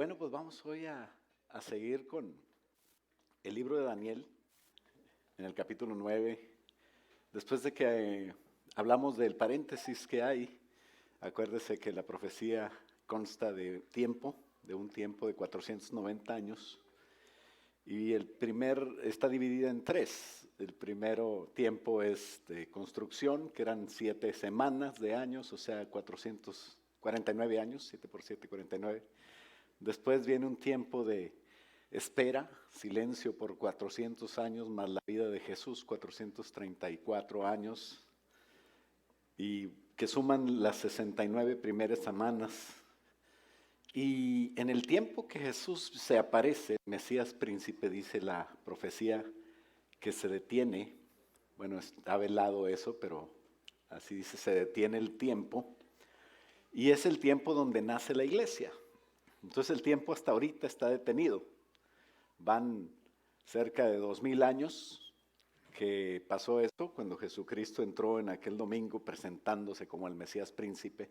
bueno, pues vamos hoy a seguir con el libro de Daniel, en el capítulo 9. Después de que hablamos del paréntesis que hay, acuérdese que la profecía consta de tiempo, de un tiempo de 490 años, y está dividida en tres. El primero tiempo es de construcción, que eran 7 semanas de años, o sea, 449 años, 7 por 7, 49. Después viene un tiempo de espera, silencio por 400 años, más la vida de Jesús, 434 años, y que suman las 69 primeras semanas. Y en el tiempo que Jesús se aparece, Mesías príncipe, dice la profecía, que se detiene, bueno, está velado eso, pero así dice, se detiene el tiempo, y es el tiempo donde nace la iglesia. Entonces el tiempo hasta ahorita está detenido. Van cerca de 2000 años que pasó esto, cuando Jesucristo entró en aquel domingo presentándose como el Mesías príncipe,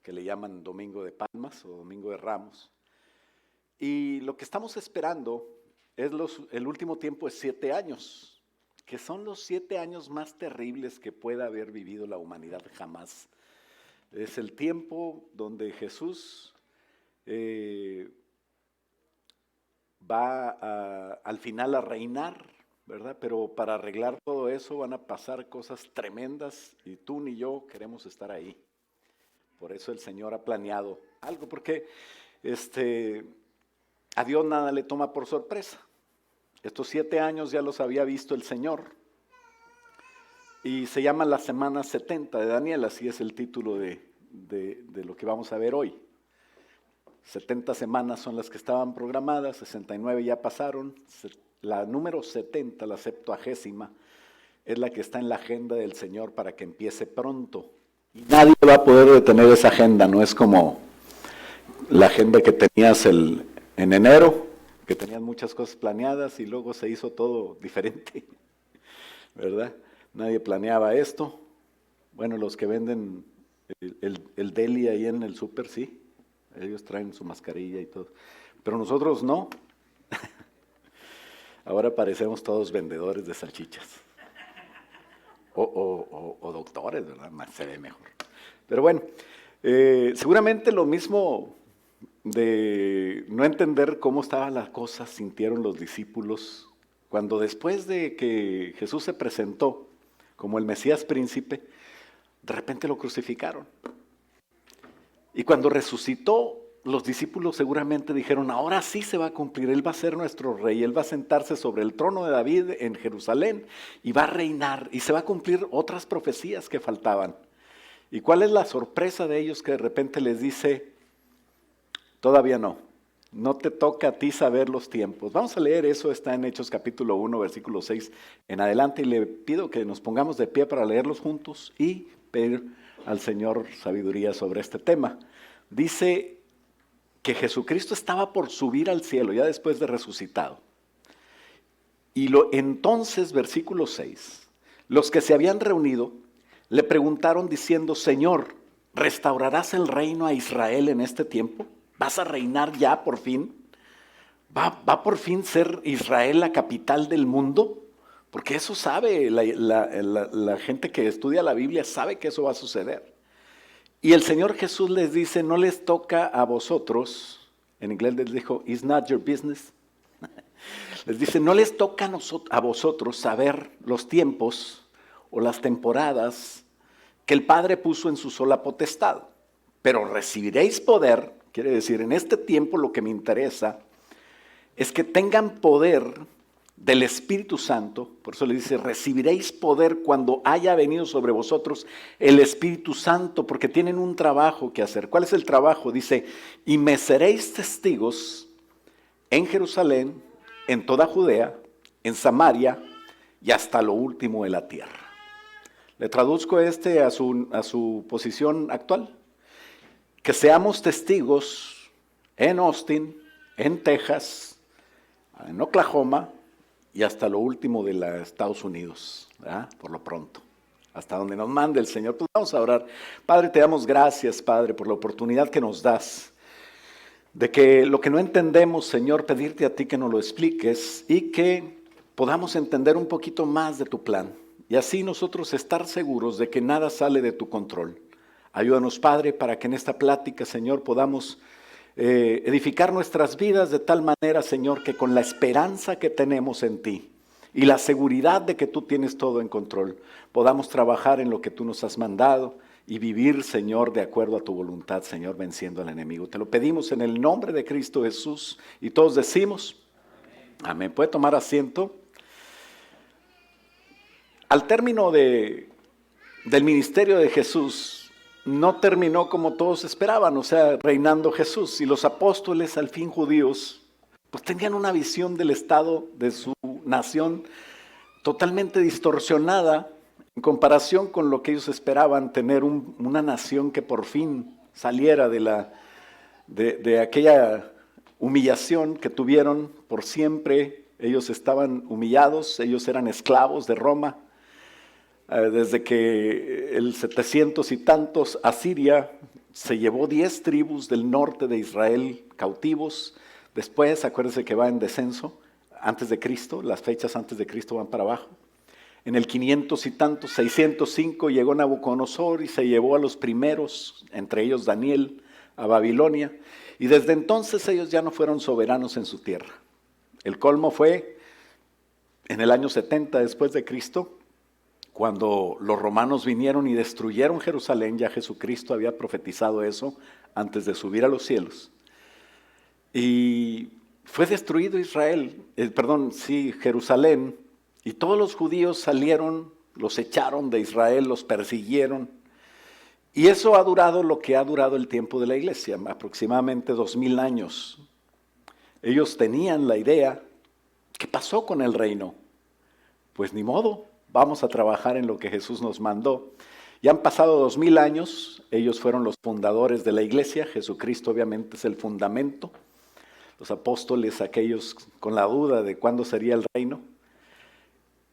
que le llaman Domingo de Palmas o Domingo de Ramos. Y lo que estamos esperando es el último tiempo de 7 años, que son los 7 años más terribles que pueda haber vivido la humanidad jamás. Es el tiempo donde Jesús va al final a reinar, ¿verdad? Pero para arreglar todo eso van a pasar cosas tremendas y tú ni yo queremos estar ahí. Por eso el Señor ha planeado algo, porque a Dios nada le toma por sorpresa. Estos 7 años ya los había visto el Señor y se llama la semana 70 de Daniel, así es el título de lo que vamos a ver hoy. 70 semanas son las que estaban programadas, 69 ya pasaron, la número 70, la 70ª, es la que está en la agenda del Señor para que empiece pronto. Y nadie va a poder detener esa agenda, no es como la agenda que tenías en enero, que tenías muchas cosas planeadas y luego se hizo todo diferente, ¿verdad? Nadie planeaba esto. Bueno, los que venden el deli ahí en el súper, sí. Ellos traen su mascarilla y todo. Pero nosotros no. Ahora parecemos todos vendedores de salchichas. O doctores, ¿verdad? Se ve mejor. Pero bueno, seguramente lo mismo de no entender cómo estaban las cosas sintieron los discípulos cuando después de que Jesús se presentó como el Mesías príncipe, de repente lo crucificaron. Y cuando resucitó, los discípulos seguramente dijeron, ahora sí se va a cumplir, Él va a ser nuestro rey, Él va a sentarse sobre el trono de David en Jerusalén y va a reinar y se va a cumplir otras profecías que faltaban. ¿Y cuál es la sorpresa de ellos que de repente les dice, todavía no te toca a ti saber los tiempos? Vamos a leer eso, está en Hechos capítulo 1, versículo 6 en adelante y le pido que nos pongamos de pie para leerlos juntos y pedir al Señor sabiduría sobre este tema. Dice que Jesucristo estaba por subir al cielo, ya después de resucitado. Y entonces, versículo 6, los que se habían reunido le preguntaron diciendo, Señor, ¿restaurarás el reino a Israel en este tiempo? ¿Vas a reinar ya por fin? ¿Va por fin ser Israel la capital del mundo? Porque eso sabe, la gente que estudia la Biblia sabe que eso va a suceder. Y el Señor Jesús les dice, no les toca a vosotros, en inglés les dijo, it's not your business. Les dice, no les toca a vosotros saber los tiempos o las temporadas que el Padre puso en su sola potestad. Pero recibiréis poder, quiere decir, en este tiempo lo que me interesa es que tengan poder del Espíritu Santo. Por eso le dice, recibiréis poder cuando haya venido sobre vosotros el Espíritu Santo, porque tienen un trabajo que hacer. ¿Cuál es el trabajo? Dice, y me seréis testigos en Jerusalén, en toda Judea, en Samaria y hasta lo último de la tierra. Le traduzco a su posición actual. Que seamos testigos en Austin, en Texas, en Oklahoma, y hasta lo último de los Estados Unidos, ¿verdad? Por lo pronto, hasta donde nos mande el Señor. Pues vamos a orar. Padre, te damos gracias, Padre, por la oportunidad que nos das de que lo que no entendemos, Señor, pedirte a ti que nos lo expliques y que podamos entender un poquito más de tu plan y así nosotros estar seguros de que nada sale de tu control. Ayúdanos, Padre, para que en esta plática, Señor, podamos edificar nuestras vidas de tal manera, Señor, que con la esperanza que tenemos en ti y la seguridad de que tú tienes todo en control, podamos trabajar en lo que tú nos has mandado y vivir, Señor, de acuerdo a tu voluntad, Señor, venciendo al enemigo. Te lo pedimos en el nombre de Cristo Jesús y todos decimos, amén. ¿Puede tomar asiento? Al término del ministerio de Jesús, no terminó como todos esperaban, o sea, reinando Jesús. Y los apóstoles, al fin judíos, pues tenían una visión del estado de su nación totalmente distorsionada en comparación con lo que ellos esperaban, tener una nación que por fin saliera de aquella humillación que tuvieron por siempre. Ellos estaban humillados, ellos eran esclavos de Roma. Desde que el 700 y tantos Asiria se llevó 10 tribus del norte de Israel cautivos. Después, acuérdense que va en descenso, antes de Cristo, las fechas antes de Cristo van para abajo. En el 500 y tantos, 605, llegó Nabucodonosor y se llevó a los primeros, entre ellos Daniel, a Babilonia. Y desde entonces ellos ya no fueron soberanos en su tierra. El colmo fue en el año 70 después de Cristo, cuando los romanos vinieron y destruyeron Jerusalén. Ya Jesucristo había profetizado eso antes de subir a los cielos. Y fue destruido Jerusalén, y todos los judíos salieron, los echaron de Israel, los persiguieron. Y eso ha durado lo que ha durado el tiempo de la iglesia, aproximadamente 2000 años. Ellos tenían la idea, ¿qué pasó con el reino? Pues ni modo, vamos a trabajar en lo que Jesús nos mandó. Ya han pasado 2000 años, ellos fueron los fundadores de la iglesia, Jesucristo obviamente es el fundamento. Los apóstoles, aquellos con la duda de cuándo sería el reino.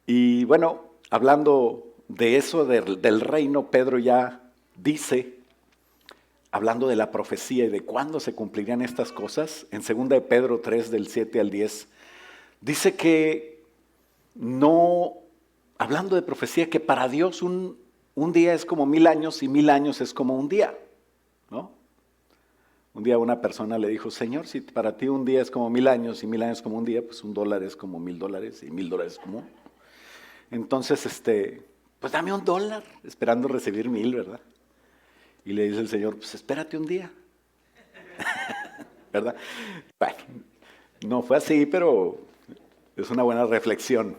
Y bueno, hablando de eso, del reino, Pedro ya dice, hablando de la profecía y de cuándo se cumplirían estas cosas, en 2 de Pedro 3, del 7 al 10, dice que no, hablando de profecía, que para Dios un día es como 1000 años y 1000 años es como un día, ¿no? Un día una persona le dijo, Señor, si para ti un día es como 1000 años y 1000 años como un día, pues $1 es como $1000 y $1000 como. Entonces, pues dame $1, esperando recibir 1000, ¿verdad? Y le dice el Señor, pues espérate un día, ¿verdad? Bueno, no fue así, pero es una buena reflexión.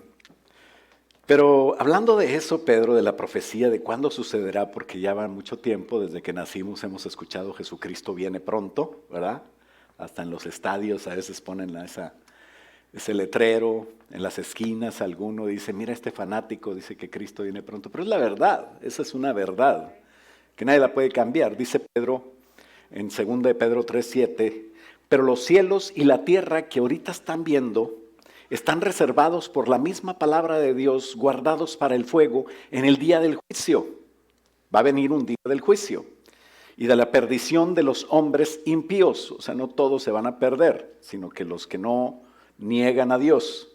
Pero hablando de eso, Pedro, de la profecía, de cuándo sucederá, porque ya va mucho tiempo, desde que nacimos hemos escuchado Jesucristo viene pronto, ¿verdad? Hasta en los estadios a veces ponen ese letrero, en las esquinas alguno dice, mira este fanático, dice que Cristo viene pronto. Pero es la verdad, esa es una verdad, que nadie la puede cambiar. Dice Pedro, en 2 de Pedro 3:7, pero los cielos y la tierra que ahorita están viendo, están reservados por la misma palabra de Dios, guardados para el fuego en el día del juicio. Va a venir un día del juicio y de la perdición de los hombres impíos. O sea, no todos se van a perder, sino que los que no niegan a Dios.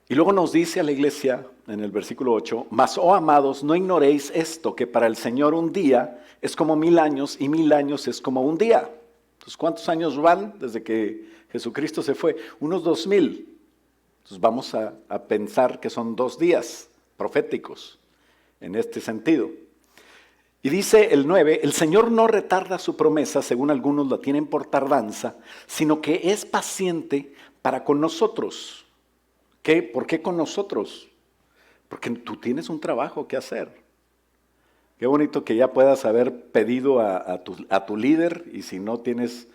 Y luego nos dice a la iglesia en el versículo 8, mas, oh amados, no ignoréis esto, que para el Señor un día es como 1000 años y 1000 años es como un día. Entonces, ¿cuántos años van desde que Jesucristo se fue? Unos 2000. Entonces vamos a pensar que son 2 días proféticos en este sentido. Y dice el 9, el Señor no retarda su promesa, según algunos la tienen por tardanza, sino que es paciente para con nosotros. ¿Qué? ¿Por qué con nosotros? Porque tú tienes un trabajo que hacer. Qué bonito que ya puedas haber pedido a tu líder, y si no tienes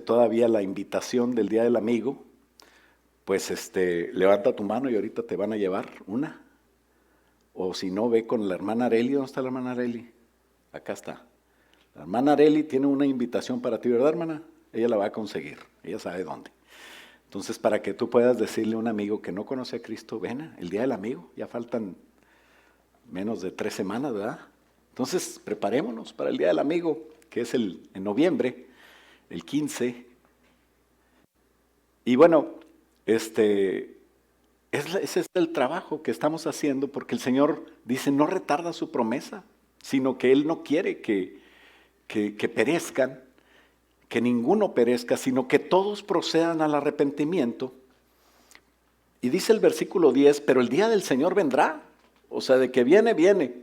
todavía la invitación del Día del Amigo, pues levanta tu mano y ahorita te van a llevar una. O si no, ve con la hermana Areli. ¿Dónde está la hermana Areli? Acá está. La hermana Areli tiene una invitación para ti, ¿verdad, hermana? Ella la va a conseguir, ella sabe dónde. Entonces, para que tú puedas decirle a un amigo que no conoce a Cristo, ven, el Día del Amigo, ya faltan menos de 3 semanas, ¿verdad? Entonces, preparémonos para el Día del Amigo, que es en noviembre. el 15. Y bueno, ese es el trabajo que estamos haciendo, porque el Señor dice, no retarda su promesa, sino que Él no quiere que perezcan, que ninguno perezca, sino que todos procedan al arrepentimiento. Y dice el versículo 10, pero el día del Señor vendrá, o sea, de que viene, viene,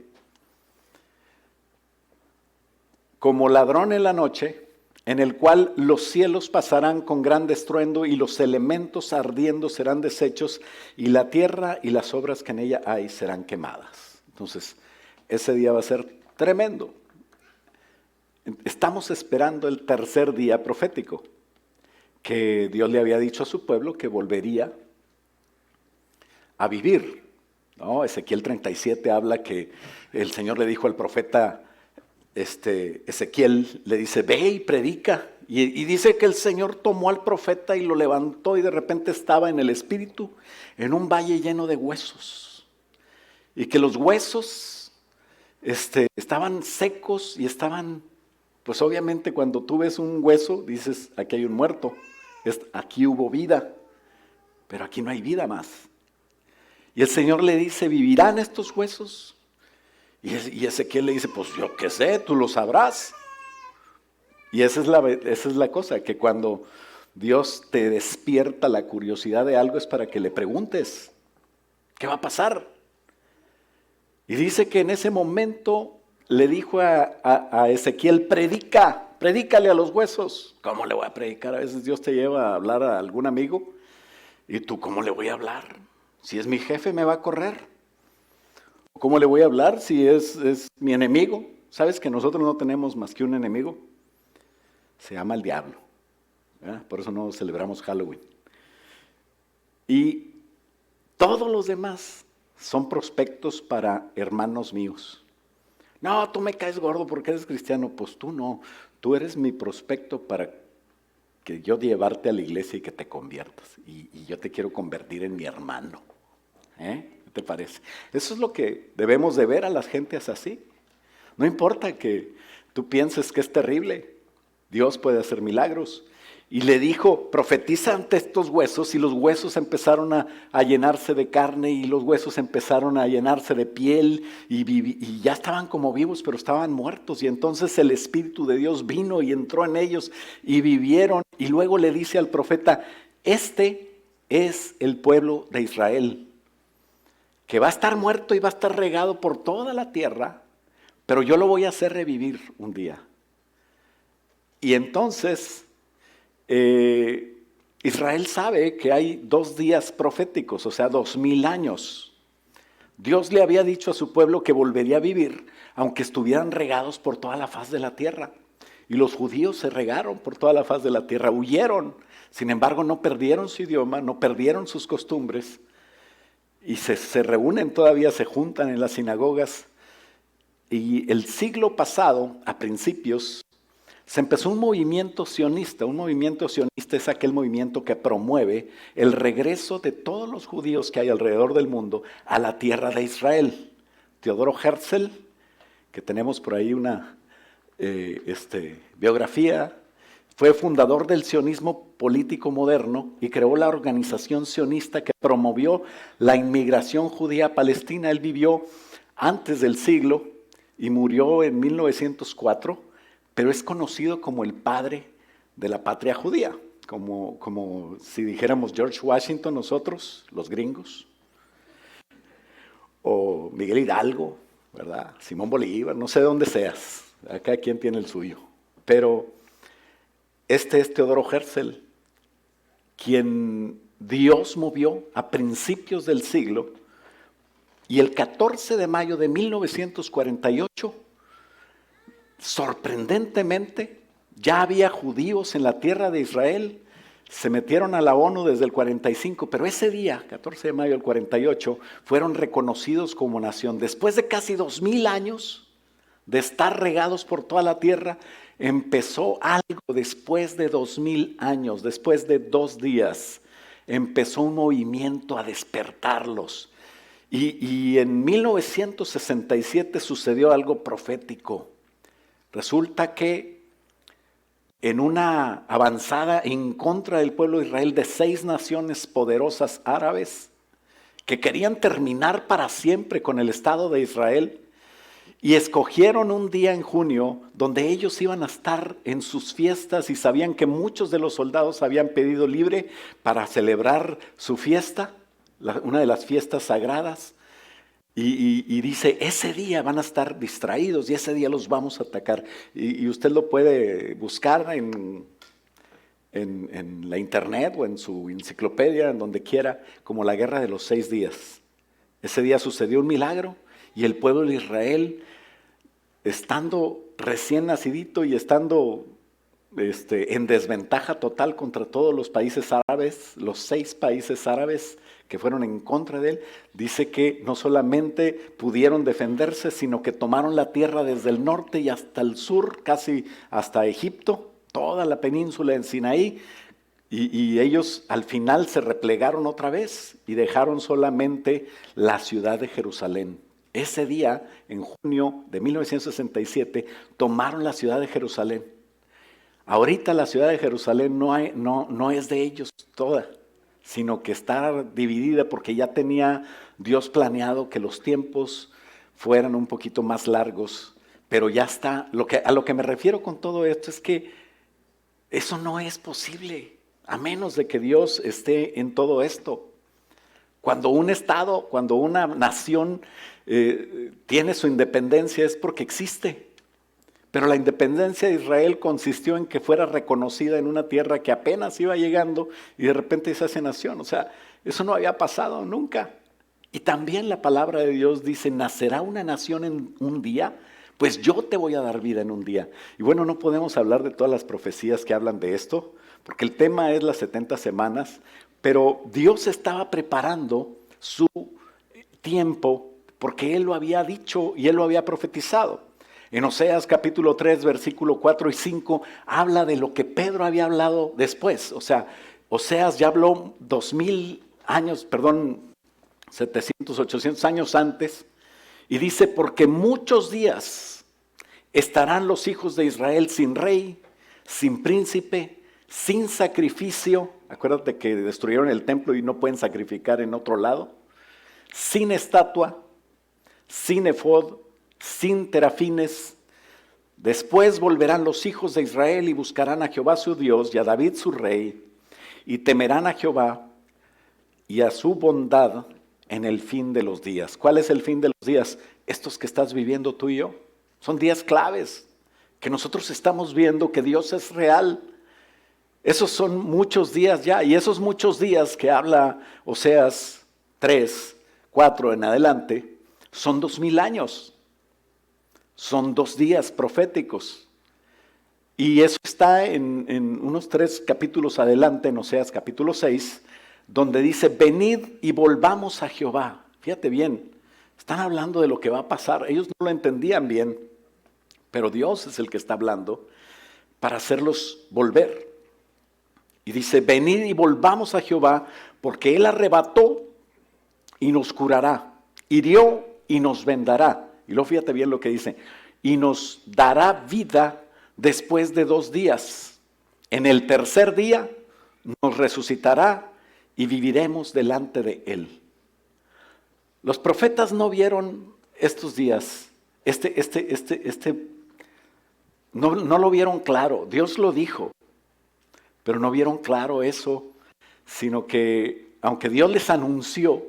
como ladrón en la noche, en el cual los cielos pasarán con gran estruendo y los elementos ardiendo serán deshechos y la tierra y las obras que en ella hay serán quemadas. Entonces, ese día va a ser tremendo. Estamos esperando el tercer día profético, que Dios le había dicho a su pueblo que volvería a vivir, ¿no? Ezequiel 37 habla que el Señor le dijo al profeta Ezequiel, le dice, ve y predica. Y dice que el Señor tomó al profeta y lo levantó y de repente estaba en el espíritu, en un valle lleno de huesos. Y que los huesos estaban secos y estaban, pues obviamente cuando tú ves un hueso, dices, aquí hay un muerto, aquí hubo vida, pero aquí no hay vida más. Y el Señor le dice, ¿vivirán estos huesos? Y Ezequiel le dice, pues yo qué sé, tú lo sabrás. Y esa es la cosa, que cuando Dios te despierta la curiosidad de algo es para que le preguntes, ¿qué va a pasar? Y dice que en ese momento le dijo a Ezequiel, predícale a los huesos. ¿Cómo le voy a predicar? A veces Dios te lleva a hablar a algún amigo y tú, ¿cómo le voy a hablar? Si es mi jefe, me va a correr. ¿Cómo le voy a hablar si es mi enemigo? ¿Sabes que nosotros no tenemos más que un enemigo? Se llama el diablo. ¿Verdad? Por eso no celebramos Halloween. Y todos los demás son prospectos para hermanos míos. No, tú me caes gordo porque eres cristiano. Pues tú no. Tú eres mi prospecto para que yo llevarte a la iglesia y que te conviertas. Y yo te quiero convertir en mi hermano. ¿Qué te parece? Eso es lo que debemos de ver a las gentes así. No importa que tú pienses que es terrible, Dios puede hacer milagros. Y le dijo, profetiza ante estos huesos, y los huesos empezaron a llenarse de carne, y los huesos empezaron a llenarse de piel, y ya estaban como vivos, pero estaban muertos. Y entonces el Espíritu de Dios vino y entró en ellos, y vivieron. Y luego le dice al profeta, este es el pueblo de Israel, que va a estar muerto y va a estar regado por toda la tierra, pero yo lo voy a hacer revivir un día. Y entonces Israel sabe que hay 2 días proféticos, o sea, 2000 años. Dios le había dicho a su pueblo que volvería a vivir, aunque estuvieran regados por toda la faz de la tierra. Y los judíos se regaron por toda la faz de la tierra, huyeron. Sin embargo, no perdieron su idioma, no perdieron sus costumbres. Y se reúnen todavía, se juntan en las sinagogas. Y el siglo pasado, a principios, se empezó un movimiento sionista. Un movimiento sionista es aquel movimiento que promueve el regreso de todos los judíos que hay alrededor del mundo a la tierra de Israel. Teodoro Herzl, que tenemos por ahí una biografía, fue fundador del sionismo político moderno y creó la organización sionista que promovió la inmigración judía a Palestina. Él vivió antes del siglo y murió en 1904, pero es conocido como el padre de la patria judía, como si dijéramos George Washington nosotros, los gringos, o Miguel Hidalgo, ¿verdad? Simón Bolívar, no sé de dónde seas, cada quien tiene el suyo, pero este es Teodoro Herzl, quien Dios movió a principios del siglo, y el 14 de mayo de 1948, sorprendentemente, ya había judíos en la tierra de Israel, se metieron a la ONU desde el 45, pero ese día, 14 de mayo del 48, fueron reconocidos como nación. Después de casi 2000 años de estar regados por toda la tierra, empezó algo después de 2000 años, después de 2 días, empezó un movimiento a despertarlos. Y en 1967 sucedió algo profético. Resulta que en una avanzada en contra del pueblo de Israel de 6 naciones poderosas árabes que querían terminar para siempre con el Estado de Israel. Y escogieron un día en junio donde ellos iban a estar en sus fiestas y sabían que muchos de los soldados habían pedido libre para celebrar su fiesta, una de las fiestas sagradas. Y dice, ese día van a estar distraídos y ese día los vamos a atacar. Y usted lo puede buscar en la internet o en su enciclopedia, en donde quiera, como la guerra de los 6 días. Ese día sucedió un milagro y el pueblo de Israel, estando recién nacidito y estando en desventaja total contra todos los países árabes, los 6 países árabes que fueron en contra de él, dice que no solamente pudieron defenderse, sino que tomaron la tierra desde el norte y hasta el sur, casi hasta Egipto, toda la península en Sinaí, y ellos al final se replegaron otra vez y dejaron solamente la ciudad de Jerusalén. Ese día, en junio de 1967, tomaron la ciudad de Jerusalén. Ahorita la ciudad de Jerusalén no es de ellos toda, sino que está dividida porque ya tenía Dios planeado que los tiempos fueran un poquito más largos, pero ya está. A lo que me refiero con todo esto es que eso no es posible, a menos de que Dios esté en todo esto. Cuando un estado, cuando una nación tiene su independencia es porque existe. Pero la independencia de Israel consistió en que fuera reconocida en una tierra que apenas iba llegando y de repente se hace nación. O sea, eso no había pasado nunca. Y también la palabra de Dios dice, ¿nacerá una nación en un día? Pues yo te voy a dar vida en un día. Y bueno, no podemos hablar de todas las profecías que hablan de esto, porque el tema es las 70 semanas, pero Dios estaba preparando su tiempo porque Él lo había dicho y Él lo había profetizado. En Oseas capítulo 3, versículo 4 y 5, habla de lo que Pedro había hablado después. O sea, Oseas ya habló 700, 800 años antes, y dice, porque muchos días estarán los hijos de Israel sin rey, sin príncipe, sin sacrificio. Acuérdate que destruyeron el templo y no pueden sacrificar en otro lado. Sin estatua, sin efod, sin terafines. Después volverán los hijos de Israel y buscarán a Jehová su Dios y a David su rey, y temerán a Jehová y a su bondad en el fin de los días. ¿Cuál es el fin de los días? Estos que estás viviendo tú y yo. Son días claves que nosotros estamos viendo que Dios es real. Esos son muchos días ya, y esos muchos días que habla Oseas 3, 4 en adelante, son 2000 años. Son 2 días proféticos. Y eso está en unos 3 capítulos adelante, en Oseas capítulo 6, donde dice, venid y volvamos a Jehová. Fíjate bien, están hablando de lo que va a pasar. Ellos no lo entendían bien, pero Dios es el que está hablando para hacerlos volver. Y dice, venid y volvamos a Jehová, porque Él arrebató y nos curará, hirió y nos vendará. Y luego fíjate bien lo que dice, y nos dará vida después de 2 días. En el tercer día nos resucitará y viviremos delante de Él. Los profetas no vieron estos días, no lo vieron claro. Dios lo dijo, pero no vieron claro eso, sino que aunque Dios les anunció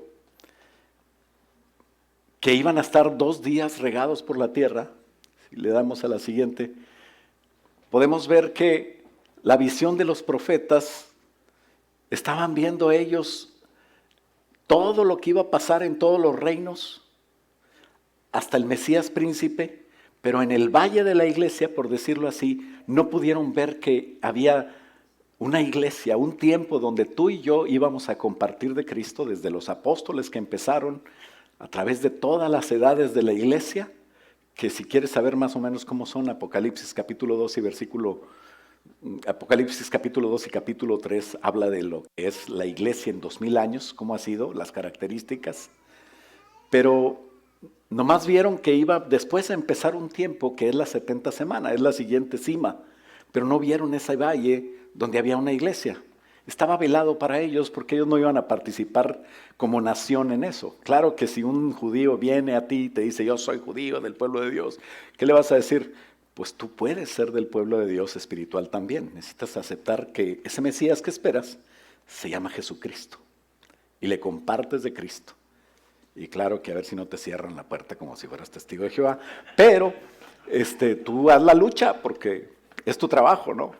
que iban a estar 2 días regados por la tierra, si le damos a la siguiente, podemos ver que la visión de los profetas, estaban viendo ellos todo lo que iba a pasar en todos los reinos, hasta el Mesías príncipe, pero en el valle de la iglesia, por decirlo así, no pudieron ver que había una iglesia, un tiempo donde tú y yo íbamos a compartir de Cristo, desde los apóstoles que empezaron, a través de todas las edades de la iglesia, que si quieres saber más o menos cómo son, Apocalipsis capítulo 2 y capítulo 3 habla de lo que es la iglesia en 2000 años, cómo ha sido, las características, pero nomás vieron que iba después a empezar un tiempo que es la 70 semana, es la siguiente cima, pero no vieron ese valle donde había una iglesia. Estaba velado para ellos porque ellos no iban a participar como nación en eso. Claro que si un judío viene a ti y te dice, yo soy judío del pueblo de Dios, ¿qué le vas a decir? Pues tú puedes ser del pueblo de Dios espiritual también. Necesitas aceptar que ese Mesías que esperas se llama Jesucristo y le compartes de Cristo. Y claro que a ver si no te cierran la puerta como si fueras testigo de Jehová, pero tú haz la lucha porque es tu trabajo, ¿no?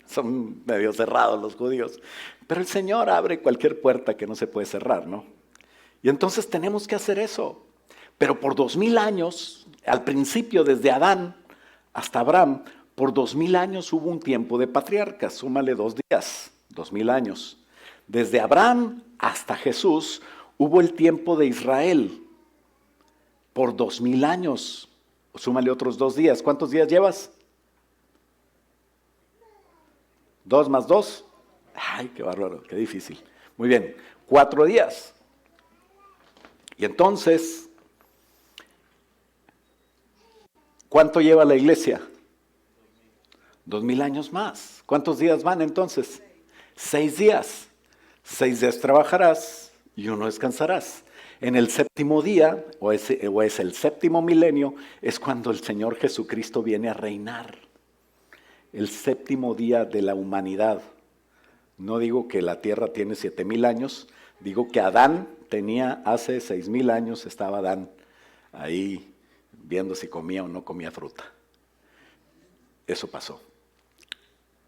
Son medio cerrados los judíos, pero el Señor abre cualquier puerta que no se puede cerrar, ¿no? Y entonces tenemos que hacer eso. Pero por 2000 años, al principio desde Adán hasta Abraham, por 2000 años hubo un tiempo de patriarcas, súmale 2 días, 2000 años. Desde Abraham hasta Jesús hubo el tiempo de Israel, por 2000 años, súmale otros 2 días, ¿cuántos días llevas? 2 más 2, ay, qué bárbaro, qué difícil. Muy bien, 4 días. Y entonces, ¿cuánto lleva la iglesia? 2000 años más. ¿Cuántos días van entonces? 6 días. 6 días trabajarás y 1 descansarás. En el séptimo día, o es el séptimo milenio, es cuando el Señor Jesucristo viene a reinar. El séptimo día de la humanidad. No digo que la tierra tiene 7000 años, digo que Adán tenía hace 6000 años, estaba Adán ahí viendo si comía o no comía fruta. Eso pasó.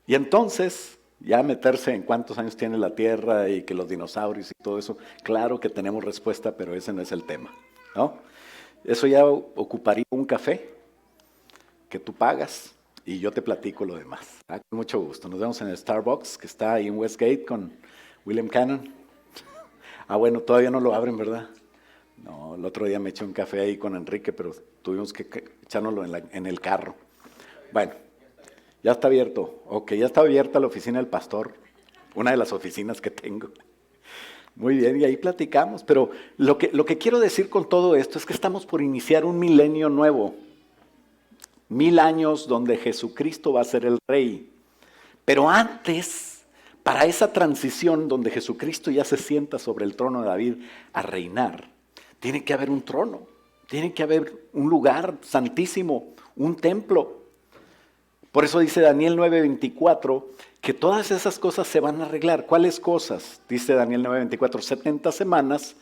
Y entonces, ya meterse en cuántos años tiene la tierra y que los dinosaurios y todo eso, claro que tenemos respuesta, pero ese no es el tema, ¿no? Eso ya ocuparía un café que tú pagas. Y yo te platico lo demás. Con mucho gusto. Nos vemos en el Starbucks, que está ahí en Westgate con William Cannon. Bueno, todavía no lo abren, ¿verdad? No, el otro día me eché un café ahí con Enrique, pero tuvimos que echárnoslo en el carro. Bueno, ya está abierto. Ok, ya está abierta la oficina del pastor, una de las oficinas que tengo. Muy bien, y ahí platicamos. Pero lo que quiero decir con todo esto es que estamos por iniciar un milenio nuevo. 1000 años donde Jesucristo va a ser el rey. Pero antes, para esa transición donde Jesucristo ya se sienta sobre el trono de David a reinar, tiene que haber un trono, tiene que haber un lugar santísimo, un templo. Por eso dice Daniel 9:24 que todas esas cosas se van a arreglar. ¿Cuáles cosas? Dice Daniel 9:24, 70 semanas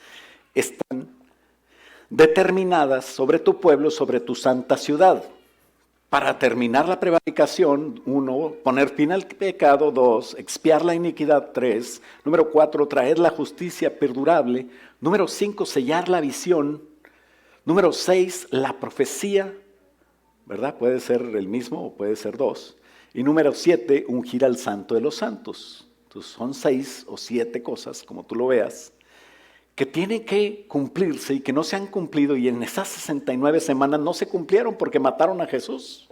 están determinadas sobre tu pueblo, sobre tu santa ciudad. Para terminar la prevaricación, 1, poner fin al pecado, 2, expiar la iniquidad, 3, número 4, traer la justicia perdurable, número 5, sellar la visión, número 6, la profecía, ¿verdad? Puede ser el mismo o puede ser 2, y número 7, ungir al santo de los santos. Entonces son 6 o 7 cosas, como tú lo veas, que tienen que cumplirse y que no se han cumplido, y en esas 69 semanas no se cumplieron porque mataron a Jesús.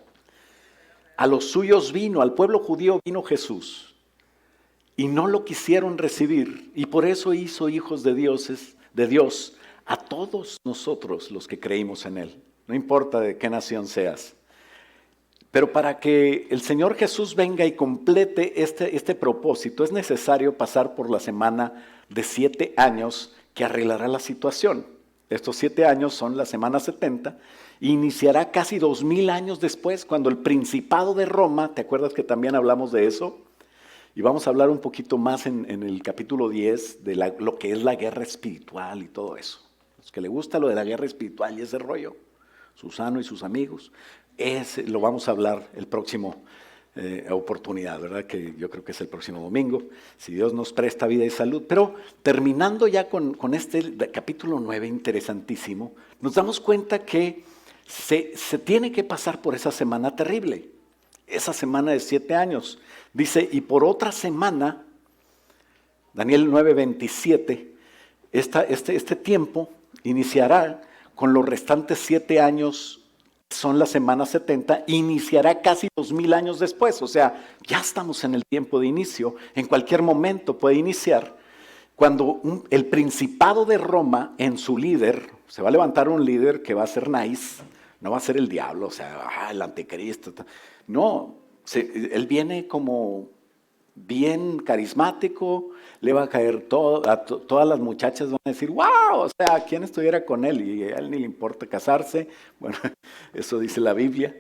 A los suyos vino, al pueblo judío vino Jesús, y no lo quisieron recibir, y por eso hizo hijos de Dios a todos nosotros los que creímos en Él, no importa de qué nación seas. Pero para que el Señor Jesús venga y complete este propósito, es necesario pasar por la semana de 7 años que arreglará la situación. Estos 7 años son la semana 70, e iniciará casi 2000 años después, cuando el Principado de Roma, ¿te acuerdas que también hablamos de eso? Y vamos a hablar un poquito más en el capítulo 10 de lo que es la guerra espiritual y todo eso. Los que le gusta lo de la guerra espiritual y ese rollo, Susano y sus amigos, lo vamos a hablar el próximo oportunidad, ¿verdad? Que yo creo que es el próximo domingo, si Dios nos presta vida y salud. Pero terminando ya con este capítulo 9 interesantísimo, nos damos cuenta que se tiene que pasar por esa semana terrible, esa semana de 7 años. Dice, y por otra semana, Daniel 9:27, este tiempo iniciará con los restantes 7 años. Son las semanas 70, iniciará casi 2000 años después, o sea, ya estamos en el tiempo de inicio, en cualquier momento puede iniciar, cuando el Principado de Roma en su líder, se va a levantar un líder que va a ser nice, no va a ser el diablo, o sea, el anticristo, no, él viene como bien carismático, le va a caer todo, todas las muchachas van a decir, wow, o sea, ¿quién estuviera con él? Y a él ni le importa casarse, bueno, eso dice la Biblia,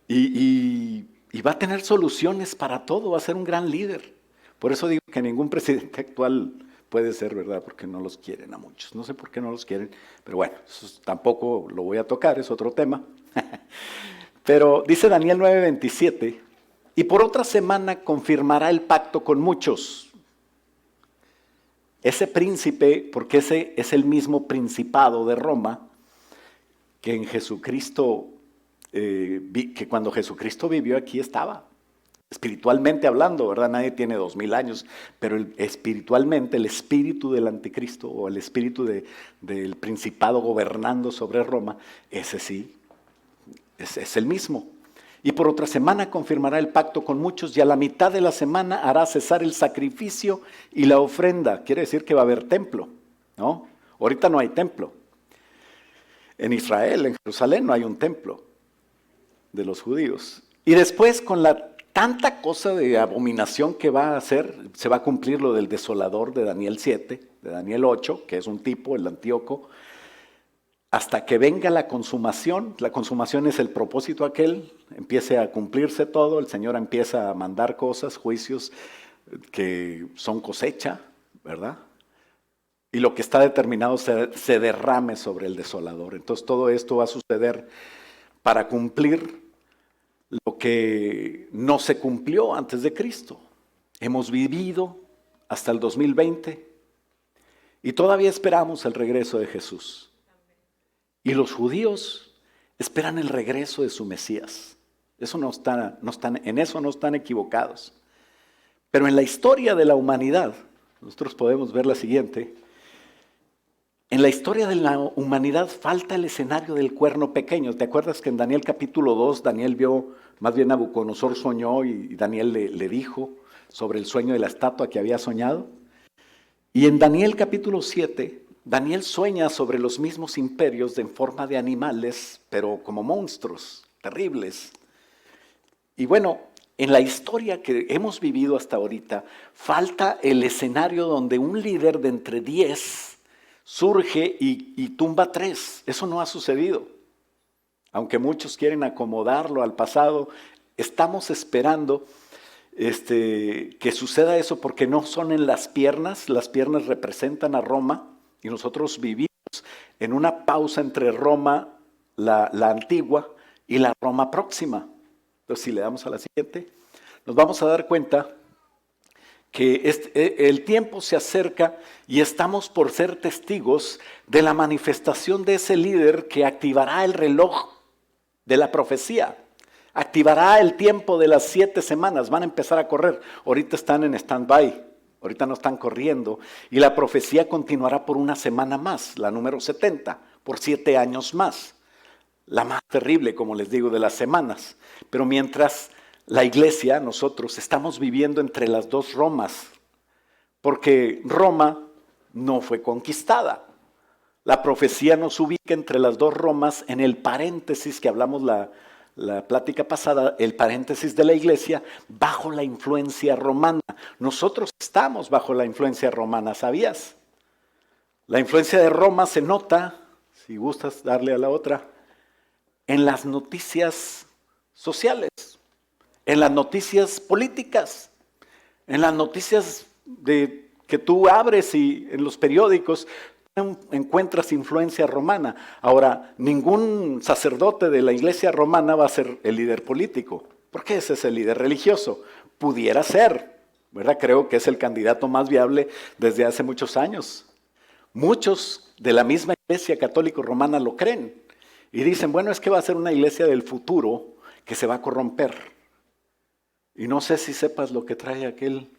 y va a tener soluciones para todo, va a ser un gran líder. Por eso digo que ningún presidente actual puede ser, ¿verdad? Porque no los quieren a muchos. No sé por qué no los quieren, pero bueno, eso tampoco lo voy a tocar, es otro tema. Pero dice Daniel 9:27, y por otra semana confirmará el pacto con muchos. Ese príncipe, porque ese es el mismo principado de Roma, que en Jesucristo, que cuando Jesucristo vivió aquí estaba. Espiritualmente hablando, ¿verdad? Nadie tiene 2000 años, pero espiritualmente el espíritu del anticristo o el espíritu del principado gobernando sobre Roma, ese sí, es el mismo. Y por otra semana confirmará el pacto con muchos y a la mitad de la semana hará cesar el sacrificio y la ofrenda. Quiere decir que va a haber templo, ¿no? Ahorita no hay templo. En Israel, en Jerusalén, no hay un templo de los judíos. Y después, con la tanta cosa de abominación que va a hacer, se va a cumplir lo del desolador de Daniel 7, de Daniel 8, que es un tipo, el Antíoco, hasta que venga la consumación es el propósito aquel, empiece a cumplirse todo, el Señor empieza a mandar cosas, juicios que son cosecha, ¿verdad? Y lo que está determinado se derrame sobre el desolador. Entonces todo esto va a suceder para cumplir lo que no se cumplió antes de Cristo. Hemos vivido hasta el 2020 y todavía esperamos el regreso de Jesús. Y los judíos esperan el regreso de su Mesías. En eso no están equivocados. Pero en la historia de la humanidad, nosotros podemos ver la siguiente. En la historia de la humanidad falta el escenario del cuerno pequeño. ¿Te acuerdas que en Daniel capítulo 2, Daniel vio, más bien Nabucodonosor soñó y Daniel le dijo sobre el sueño de la estatua que había soñado? Y en Daniel capítulo 7, Daniel sueña sobre los mismos imperios en forma de animales, pero como monstruos terribles. Y bueno, en la historia que hemos vivido hasta ahorita, falta el escenario donde un líder de entre 10 surge y tumba 3. Eso no ha sucedido. Aunque muchos quieren acomodarlo al pasado, estamos esperando que suceda eso porque no son en las piernas representan a Roma y nosotros vivimos en una pausa entre Roma, la antigua, y la Roma próxima. Entonces, si le damos a la siguiente, nos vamos a dar cuenta que el tiempo se acerca y estamos por ser testigos de la manifestación de ese líder que activará el reloj de la profecía. Activará el tiempo de las 7 semanas, van a empezar a correr. Ahorita están en stand-by, ahorita no están corriendo. Y la profecía continuará por una semana más, la número 70, por 7 años más. La más terrible, como les digo, de las semanas. Pero mientras la iglesia, nosotros, estamos viviendo entre las dos Romas, porque Roma no fue conquistada. La profecía nos ubica entre las dos Romas en el paréntesis que hablamos la plática pasada, el paréntesis de la iglesia, bajo la influencia romana. Nosotros estamos bajo la influencia romana, ¿sabías? La influencia de Roma se nota, si gustas darle a la otra, en las noticias sociales, en las noticias políticas, en las noticias que tú abres y en los periódicos encuentras influencia romana. Ahora, ningún sacerdote de la iglesia romana va a ser el líder político, porque ese es el líder religioso. Pudiera ser, ¿verdad? Creo que es el candidato más viable desde hace muchos años. Muchos de la misma iglesia católico romana lo creen y dicen, bueno, es que va a ser una iglesia del futuro que se va a corromper. Y no sé si sepas lo que trae aquel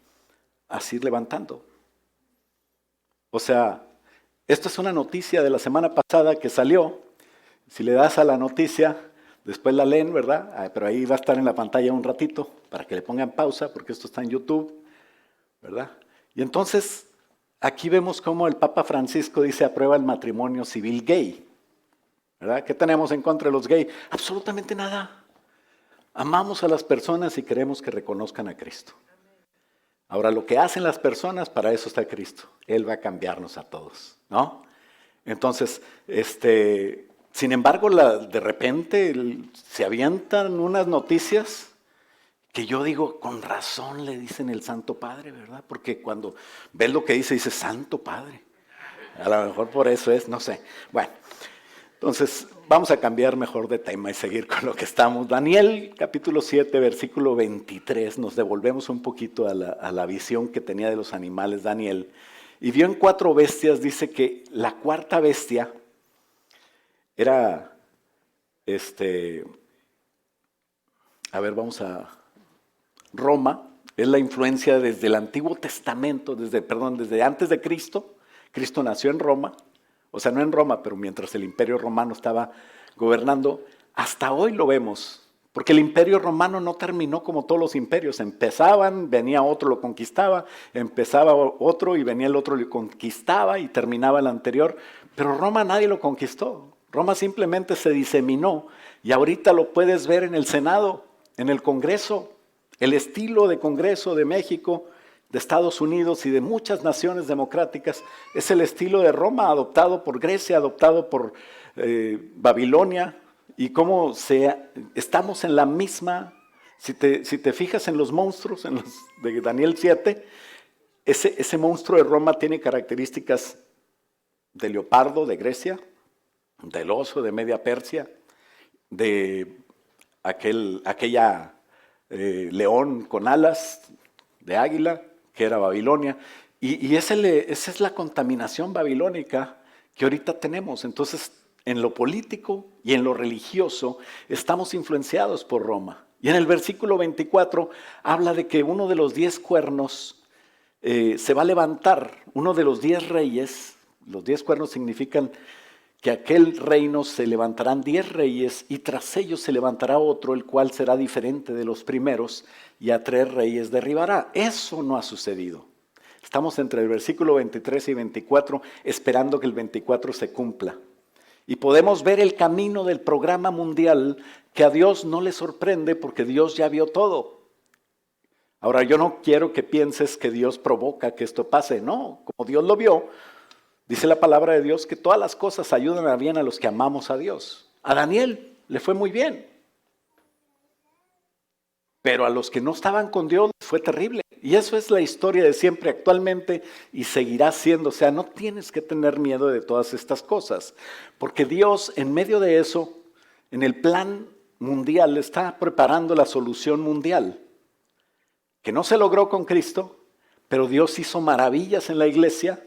así levantando. O sea, esto es una noticia de la semana pasada que salió. Si le das a la noticia, después la leen, ¿verdad? Pero ahí va a estar en la pantalla un ratito para que le pongan pausa, porque esto está en YouTube, ¿verdad? Y entonces, aquí vemos cómo el Papa Francisco dice aprueba el matrimonio civil gay, ¿verdad? ¿Qué tenemos en contra de los gays? Absolutamente nada. Amamos a las personas y queremos que reconozcan a Cristo. Ahora, lo que hacen las personas, para eso está Cristo. Él va a cambiarnos a todos, ¿no? Entonces, sin embargo, de repente se avientan unas noticias que yo digo, con razón le dicen el Santo Padre, ¿verdad? Porque cuando ves lo que dice Santo Padre. A lo mejor por eso es, no sé. Bueno, entonces vamos a cambiar mejor de tema y seguir con lo que estamos. Daniel capítulo 7, versículo 23, nos devolvemos un poquito a la visión que tenía de los animales Daniel. Y vio en 4 bestias, dice que la cuarta bestia era, vamos a Roma. Es la influencia desde el Antiguo Testamento, desde antes de Cristo. Cristo nació en Roma, o sea, no en Roma, pero mientras el Imperio Romano estaba gobernando, hasta hoy lo vemos, porque el Imperio Romano no terminó como todos los imperios. Empezaban, venía otro, lo conquistaba, empezaba otro y venía el otro, lo conquistaba y terminaba el anterior, pero Roma nadie lo conquistó. Roma simplemente se diseminó y ahorita lo puedes ver en el Senado, en el Congreso. El estilo de Congreso de México, de Estados Unidos y de muchas naciones democráticas es el estilo de Roma, adoptado por Grecia, adoptado por Babilonia, y cómo estamos en la misma. Si te fijas en los monstruos de Daniel 7, ese monstruo de Roma tiene características de leopardo de Grecia, del oso de Media Persia, de aquella león con alas de águila, que era Babilonia, y esa es la contaminación babilónica que ahorita tenemos. Entonces, en lo político y en lo religioso, estamos influenciados por Roma. Y en el versículo 24 habla de que uno de los 10 cuernos se va a levantar, uno de los 10 reyes. Los 10 cuernos significan que aquel reino se levantarán 10 reyes y tras ellos se levantará otro, el cual será diferente de los primeros, y a 3 reyes derribará. Eso no ha sucedido. Estamos entre el versículo 23 y 24 esperando que el 24 se cumpla. Y podemos ver el camino del programa mundial que a Dios no le sorprende porque Dios ya vio todo. Ahora, yo no quiero que pienses que Dios provoca que esto pase. No, como Dios lo vio, dice la palabra de Dios que todas las cosas ayudan a bien a los que amamos a Dios. A Daniel le fue muy bien, pero a los que no estaban con Dios fue terrible. Y eso es la historia de siempre actualmente y seguirá siendo. O sea, no tienes que tener miedo de todas estas cosas, porque Dios en medio de eso, en el plan mundial, está preparando la solución mundial, que no se logró con Cristo, pero Dios hizo maravillas en la iglesia,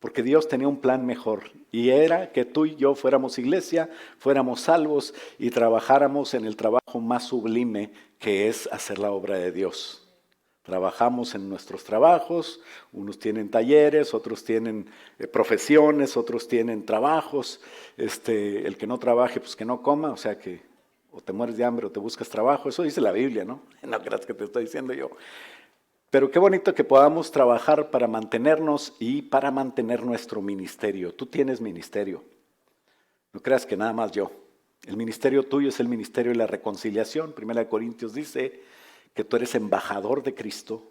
porque Dios tenía un plan mejor, y era que tú y yo fuéramos iglesia, fuéramos salvos y trabajáramos en el trabajo más sublime, que es hacer la obra de Dios. Trabajamos en nuestros trabajos, unos tienen talleres, otros tienen profesiones, otros tienen trabajos. El que no trabaje, pues que no coma, o sea que o te mueres de hambre o te buscas trabajo. Eso dice la Biblia, ¿no? No creas que te estoy diciendo yo. Pero qué bonito que podamos trabajar para mantenernos y para mantener nuestro ministerio. Tú tienes ministerio. No creas que nada más yo. El ministerio tuyo es el ministerio de la reconciliación. Primera de Corintios dice que tú eres embajador de Cristo,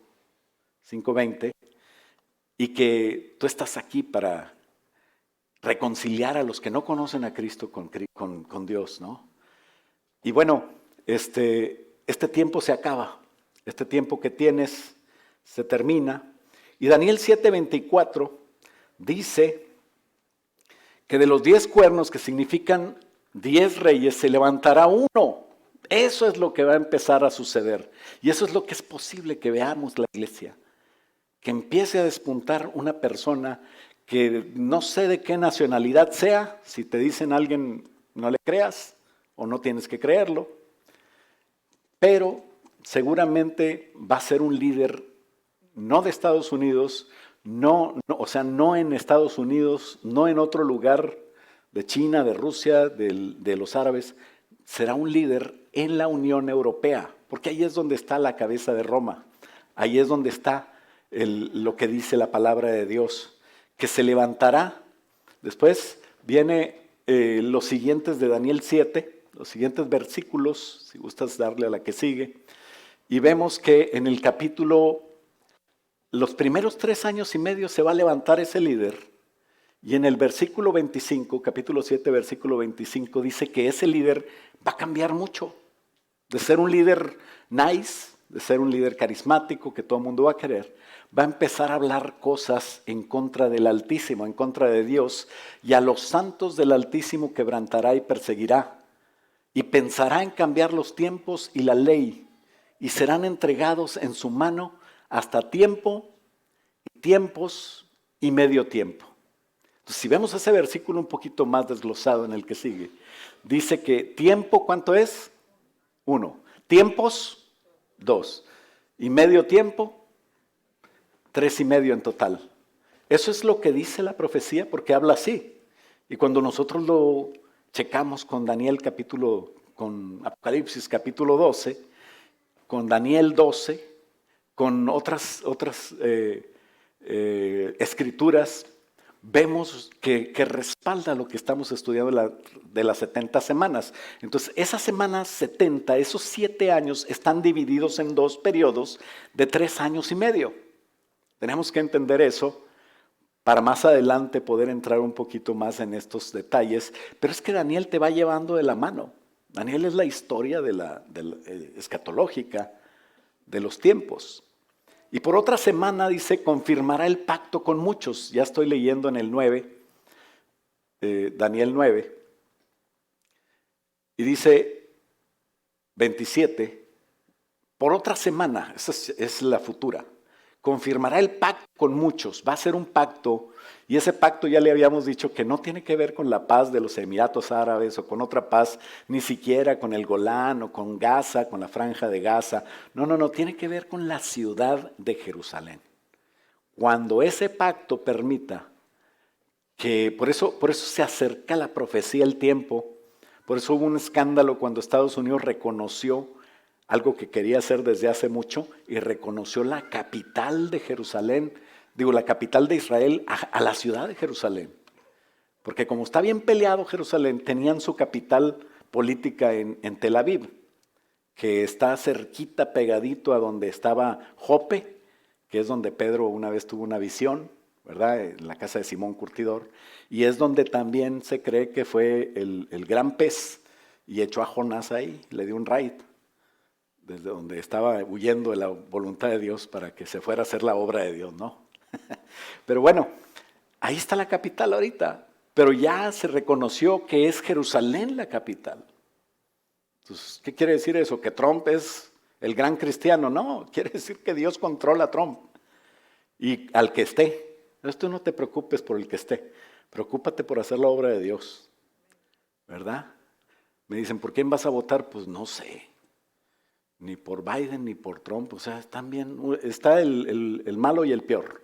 5:20, y que tú estás aquí para reconciliar a los que no conocen a Cristo con Dios, ¿no? Y bueno, este tiempo se acaba. Este tiempo que tienes se termina. Y Daniel 7:24 dice que de los 10 cuernos, que significan 10 reyes, se levantará uno. Eso es lo que va a empezar a suceder. Y eso es lo que es posible que veamos la iglesia. Que empiece a despuntar una persona que no sé de qué nacionalidad sea. Si te dicen a alguien, no le creas o no tienes que creerlo. Pero seguramente va a ser un líder no de Estados Unidos, no en Estados Unidos, no en otro lugar de China, de Rusia, de los árabes. Será un líder en la Unión Europea, porque ahí es donde está la cabeza de Roma. Ahí es donde está lo que dice la palabra de Dios, que se levantará. Después viene los siguientes de Daniel 7, los siguientes versículos, si gustas darle a la que sigue, y vemos que en el capítulo, los primeros 3 años y medio se va a levantar ese líder, y en el versículo 25, capítulo 7, versículo 25, dice que ese líder va a cambiar mucho, de ser un líder nice, de ser un líder carismático que todo el mundo va a querer, va a empezar a hablar cosas en contra del Altísimo, en contra de Dios, y a los santos del Altísimo quebrantará y perseguirá, y pensará en cambiar los tiempos y la ley, y serán entregados en su mano hasta tiempo, tiempos y medio tiempo. Entonces, si vemos ese versículo un poquito más desglosado en el que sigue, dice que tiempo, ¿cuánto es? 1. Tiempos, 2. Y medio tiempo, 3 y medio en total. Eso es lo que dice la profecía porque habla así. Y cuando nosotros lo checamos con Daniel con Apocalipsis capítulo 12, con Daniel 12, con otras escrituras, vemos que respalda lo que estamos estudiando de las 70 semanas. Entonces, esas semanas 70, esos 7 años, están divididos en 2 periodos de 3 años y medio. Tenemos que entender eso para más adelante poder entrar un poquito más en estos detalles. Pero es que Daniel te va llevando de la mano. Daniel es la historia de la escatológica de los tiempos. Y por otra semana dice, confirmará el pacto con muchos. Ya estoy leyendo en el 9, Daniel 9. Y dice 27, por otra semana, esa es la futura, confirmará el pacto con muchos. Va a ser un pacto, y ese pacto ya le habíamos dicho que no tiene que ver con la paz de los Emiratos Árabes o con otra paz, ni siquiera con el Golán o con Gaza, con la franja de Gaza. No, tiene que ver con la ciudad de Jerusalén. Cuando ese pacto permita que, por eso se acerca la profecía, el tiempo, por eso hubo un escándalo cuando Estados Unidos reconoció algo que quería hacer desde hace mucho y reconoció la capital de Jerusalén, la capital de Israel a la ciudad de Jerusalén. Porque como está bien peleado Jerusalén, tenían su capital política en Tel Aviv, que está cerquita, pegadito a donde estaba Jope, que es donde Pedro una vez tuvo una visión, ¿verdad? En la casa de Simón Curtidor, y es donde también se cree que fue el gran pez y echó a Jonás ahí, le dio un raid, desde donde estaba huyendo de la voluntad de Dios para que se fuera a hacer la obra de Dios, ¿no? Pero bueno, ahí está la capital ahorita, pero ya se reconoció que es Jerusalén la capital. Entonces, ¿qué quiere decir eso? ¿Que Trump es el gran cristiano? No, quiere decir que Dios controla a Trump y al que esté. Entonces tú no te preocupes por el que esté, preocúpate por hacer la obra de Dios, ¿verdad? Me dicen, ¿por quién vas a votar? Pues no sé. Ni por Biden ni por Trump, o sea, está el malo y el peor.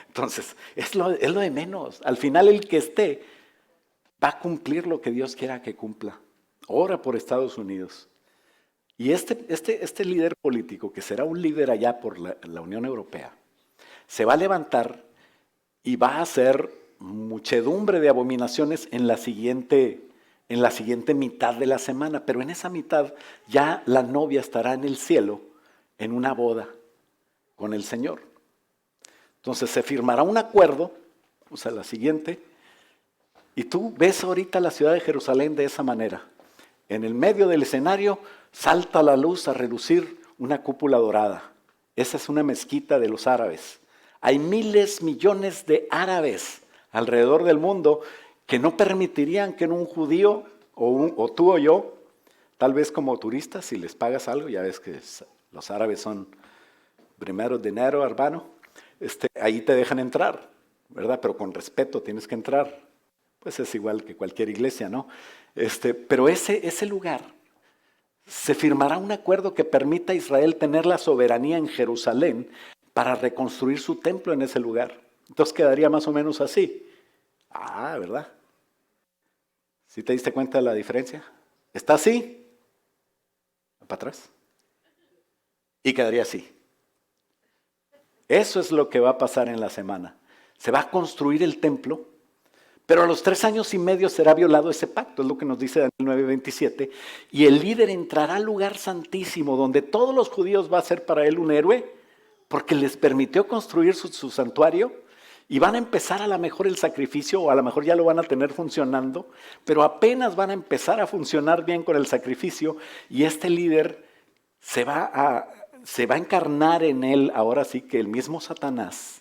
Entonces, es lo de menos. Al final el que esté va a cumplir lo que Dios quiera que cumpla. Ora por Estados Unidos. Y este líder político, que será un líder allá por la Unión Europea, se va a levantar y va a hacer muchedumbre de abominaciones en la siguiente mitad de la semana, pero en esa mitad ya la novia estará en el cielo en una boda con el Señor. Entonces se firmará un acuerdo, o sea, la siguiente, y tú ves ahorita la ciudad de Jerusalén de esa manera. En el medio del escenario salta la luz a relucir una cúpula dorada. Esa es una mezquita de los árabes. Hay miles, millones de árabes alrededor del mundo que no permitirían que un judío o tú o yo, tal vez como turistas, si les pagas algo, ya ves que los árabes son primero dinero, hermano, ahí te dejan entrar, ¿verdad? Pero con respeto tienes que entrar. Pues es igual que cualquier iglesia, ¿no? Pero ese lugar, se firmará un acuerdo que permita a Israel tener la soberanía en Jerusalén para reconstruir su templo en ese lugar. Entonces quedaría más o menos así. Ah, ¿verdad? ¿Sí te diste cuenta de la diferencia? Está así, para atrás, y quedaría así. Eso es lo que va a pasar en la semana. Se va a construir el templo, Pero a los 3 años y medio será violado ese pacto, es lo que nos dice Daniel 9:27, y el líder entrará al lugar santísimo, donde todos los judíos va a ser para él un héroe, porque les permitió construir su santuario, y van a empezar a lo mejor el sacrificio, o a lo mejor ya lo van a tener funcionando, pero apenas van a empezar a funcionar bien con el sacrificio, y este líder se va a encarnar en él, ahora sí que el mismo Satanás,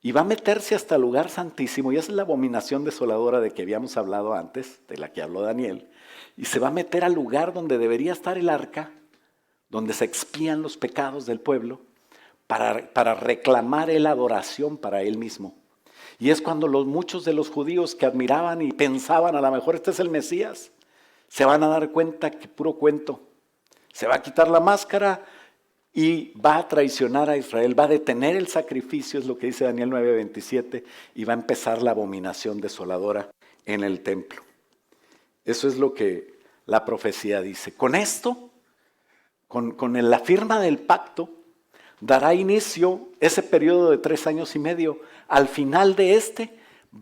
y va a meterse hasta el lugar santísimo, y esa es la abominación desoladora de que habíamos hablado antes, de la que habló Daniel, y se va a meter al lugar donde debería estar el arca, donde se expían los pecados del pueblo, para reclamar la adoración para él mismo. Y es cuando muchos de los judíos que admiraban y pensaban, a lo mejor este es el Mesías, se van a dar cuenta que puro cuento. Se va a quitar la máscara y va a traicionar a Israel, va a detener el sacrificio, es lo que dice Daniel 9:27, y va a empezar la abominación desoladora en el templo. Eso es lo que la profecía dice. Con esto, con la firma del pacto, dará inicio ese periodo de 3 años y medio. Al final de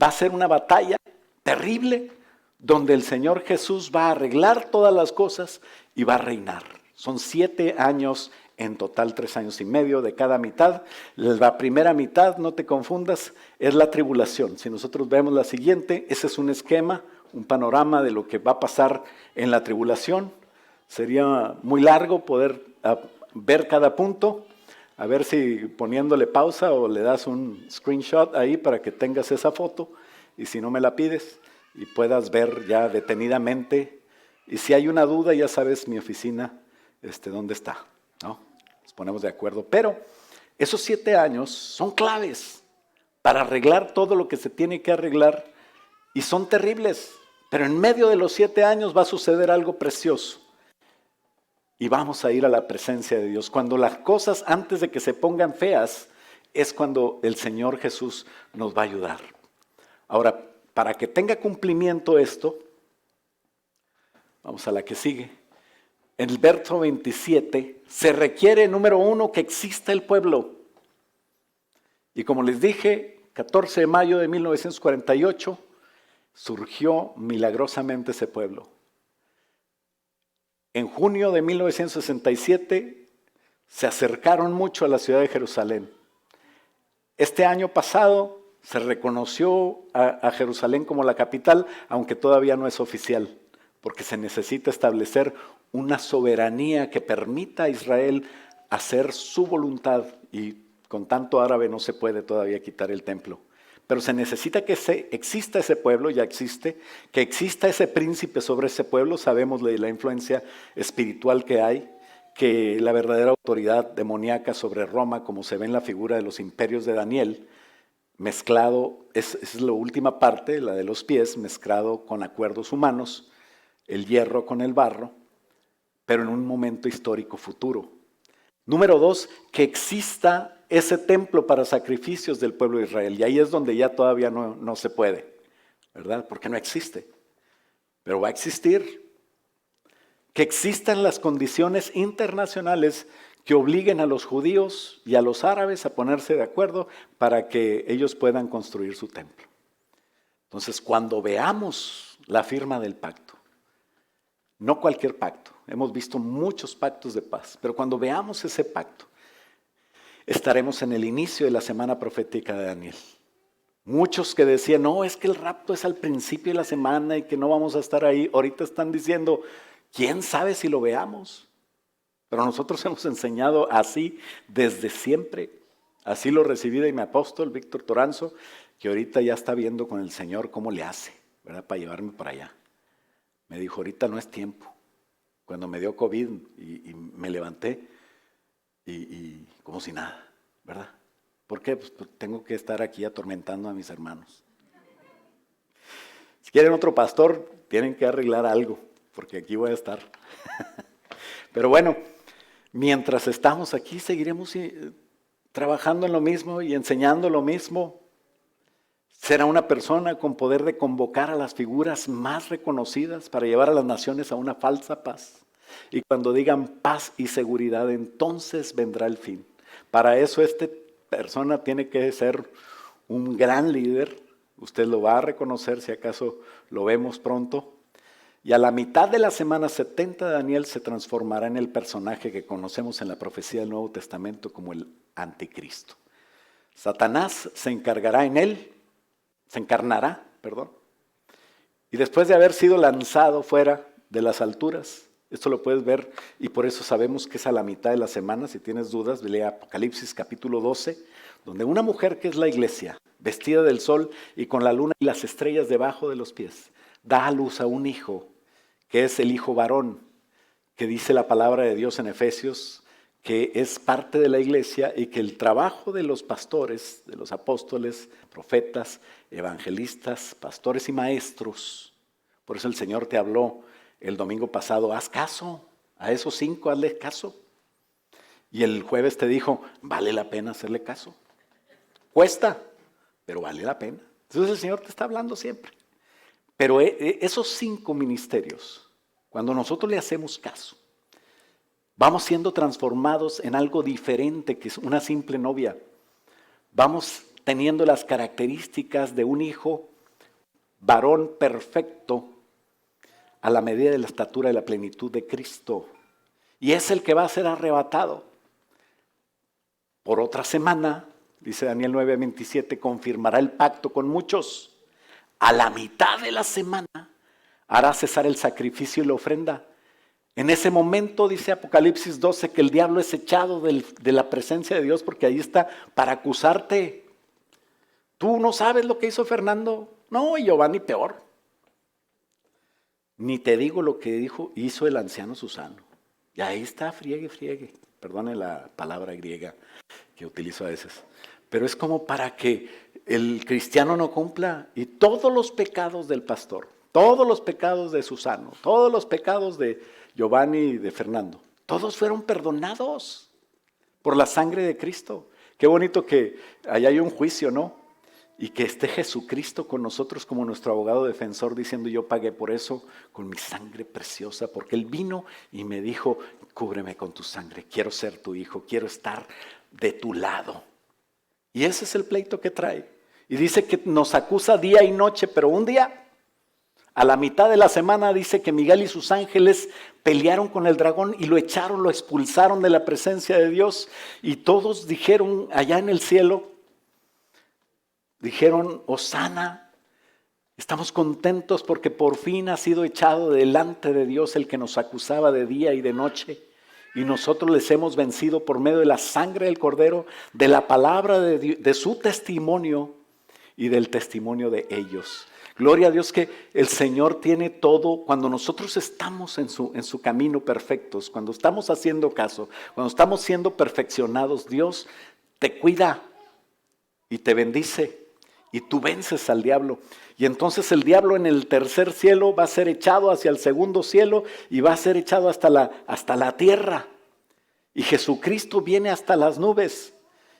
va a ser una batalla terrible, donde el Señor Jesús va a arreglar todas las cosas y va a reinar. Son 7 años en total, 3 años y medio de cada mitad. La primera mitad, no te confundas, es la tribulación. Si nosotros vemos la siguiente, ese es un esquema, un panorama de lo que va a pasar en la tribulación. Sería muy largo poder ver cada punto. A ver si poniéndole pausa o le das un screenshot ahí para que tengas esa foto, y si no me la pides y puedas ver ya detenidamente. Y si hay una duda, ya sabes mi oficina, dónde está, ¿no? Nos ponemos de acuerdo. Pero esos 7 años son claves para arreglar todo lo que se tiene que arreglar, y son terribles. Pero en medio de los 7 años va a suceder algo precioso. Y vamos a ir a la presencia de Dios. Cuando las cosas, antes de que se pongan feas, es cuando el Señor Jesús nos va a ayudar. Ahora, para que tenga cumplimiento esto, vamos a la que sigue. En el verso 27, se requiere, número 1, que exista el pueblo. Y como les dije, 14 de mayo de 1948, surgió milagrosamente ese pueblo. En junio de 1967 se acercaron mucho a la ciudad de Jerusalén. Este año pasado se reconoció a Jerusalén como la capital, aunque todavía no es oficial, porque se necesita establecer una soberanía que permita a Israel hacer su voluntad, y con tanto árabe no se puede todavía quitar el templo. Pero se necesita que exista ese pueblo, ya existe, que exista ese príncipe sobre ese pueblo. Sabemos de la influencia espiritual que hay, que la verdadera autoridad demoníaca sobre Roma, como se ve en la figura de los imperios de Daniel, mezclado, es la última parte, la de los pies, mezclado con acuerdos humanos, el hierro con el barro, pero en un momento histórico futuro. Número 2, que exista ese templo para sacrificios del pueblo de Israel. Y ahí es donde ya todavía no se puede, ¿verdad? Porque no existe. Pero va a existir. Que existan las condiciones internacionales que obliguen a los judíos y a los árabes a ponerse de acuerdo para que ellos puedan construir su templo. Entonces, cuando veamos la firma del pacto, no cualquier pacto, hemos visto muchos pactos de paz, pero cuando veamos ese pacto, estaremos en el inicio de la semana profética de Daniel. Muchos que decían, no, es que el rapto es al principio de la semana y que no vamos a estar ahí, ahorita están diciendo, ¿quién sabe si lo veamos? Pero nosotros hemos enseñado así desde siempre. Así lo recibí de mi apóstol, Víctor Toranzo, que ahorita ya está viendo con el Señor cómo le hace, ¿verdad? Para llevarme para allá. Me dijo, ahorita no es tiempo. Cuando me dio COVID y me levanté y como si nada, ¿verdad? ¿Por qué? Pues tengo que estar aquí atormentando a mis hermanos. Si quieren otro pastor, tienen que arreglar algo, porque aquí voy a estar. Pero bueno, mientras estamos aquí, seguiremos trabajando en lo mismo y enseñando lo mismo. Será una persona con poder de convocar a las figuras más reconocidas para llevar a las naciones a una falsa paz. Y cuando digan paz y seguridad, entonces vendrá el fin. Para eso esta persona tiene que ser un gran líder, Usted lo va a reconocer si acaso lo vemos pronto. Y a la mitad de la semana 70 Daniel se transformará en el personaje que conocemos en la profecía del Nuevo Testamento como el anticristo. Satanás se encarnará, y después de haber sido lanzado fuera de las alturas, esto lo puedes ver y por eso sabemos que es a la mitad de la semana. Si tienes dudas, lee Apocalipsis capítulo 12, donde una mujer que es la iglesia, vestida del sol y con la luna y las estrellas debajo de los pies, da a luz a un hijo, que es el hijo varón, que dice la palabra de Dios en Efesios, que es parte de la iglesia y que el trabajo de los pastores, de los apóstoles, profetas, evangelistas, pastores y maestros, por eso el Señor te habló el domingo pasado, haz caso, a esos 5 hazle caso. Y el jueves te dijo, vale la pena hacerle caso. Cuesta, pero vale la pena. Entonces el Señor te está hablando siempre. Pero esos 5 ministerios, cuando nosotros le hacemos caso, vamos siendo transformados en algo diferente que es una simple novia. Vamos teniendo las características de un hijo varón perfecto a la medida de la estatura de la plenitud de Cristo. Y es el que va a ser arrebatado. Por otra semana, dice Daniel 9:27, confirmará el pacto con muchos. A la mitad de la semana hará cesar el sacrificio y la ofrenda. En ese momento, dice Apocalipsis 12, que el diablo es echado de la presencia de Dios porque ahí está para acusarte. Tú no sabes lo que hizo Fernando. No, y Giovanni peor. Ni te digo lo que hizo el anciano Susano. Y ahí está, friegue. Perdone la palabra griega que utilizo a veces. Pero es como para que el cristiano no cumpla. Y todos los pecados del pastor, todos los pecados de Susano, todos los pecados de Giovanni y de Fernando, todos fueron perdonados por la sangre de Cristo. Qué bonito que allá hay un juicio, ¿no? Y que esté Jesucristo con nosotros como nuestro abogado defensor diciendo, yo pagué por eso con mi sangre preciosa, porque Él vino y me dijo, cúbreme con tu sangre, quiero ser tu hijo, quiero estar de tu lado. Y ese es el pleito que trae. Y dice que nos acusa día y noche, pero un día, a la mitad de la semana, dice que Miguel y sus ángeles pelearon con el dragón y lo echaron, lo expulsaron de la presencia de Dios. Y todos dijeron allá en el cielo, dijeron, Hosana, estamos contentos porque por fin ha sido echado delante de Dios el que nos acusaba de día y de noche. Y nosotros les hemos vencido por medio de la sangre del Cordero, de la palabra de Dios, de su testimonio y del testimonio de ellos. Gloria a Dios que el Señor tiene todo. Cuando nosotros estamos en su camino perfectos, cuando estamos haciendo caso, cuando estamos siendo perfeccionados, Dios te cuida y te bendice. Y tú vences al diablo. Y entonces el diablo en el tercer cielo va a ser echado hacia el segundo cielo y va a ser echado hasta la tierra. Y Jesucristo viene hasta las nubes.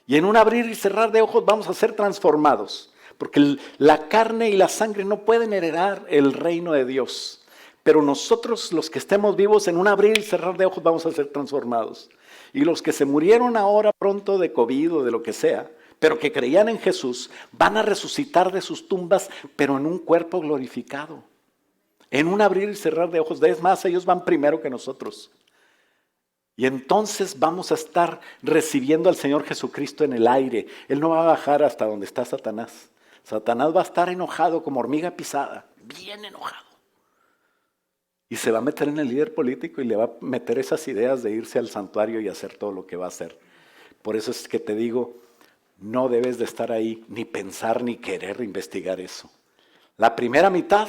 Y en un abrir y cerrar de ojos vamos a ser transformados. Porque la carne y la sangre no pueden heredar el reino de Dios. Pero nosotros, los que estemos vivos, en un abrir y cerrar de ojos vamos a ser transformados. Y los que se murieron ahora pronto de COVID o de lo que sea, pero que creían en Jesús, van a resucitar de sus tumbas, pero en un cuerpo glorificado. En un abrir y cerrar de ojos. Es más, ellos van primero que nosotros. Y entonces vamos a estar recibiendo al Señor Jesucristo en el aire. Él no va a bajar hasta donde está Satanás. Satanás va a estar enojado como hormiga pisada, bien enojado. Y se va a meter en el líder político y le va a meter esas ideas de irse al santuario y hacer todo lo que va a hacer. Por eso es que te digo, no debes de estar ahí, ni pensar, ni querer investigar eso. La primera mitad,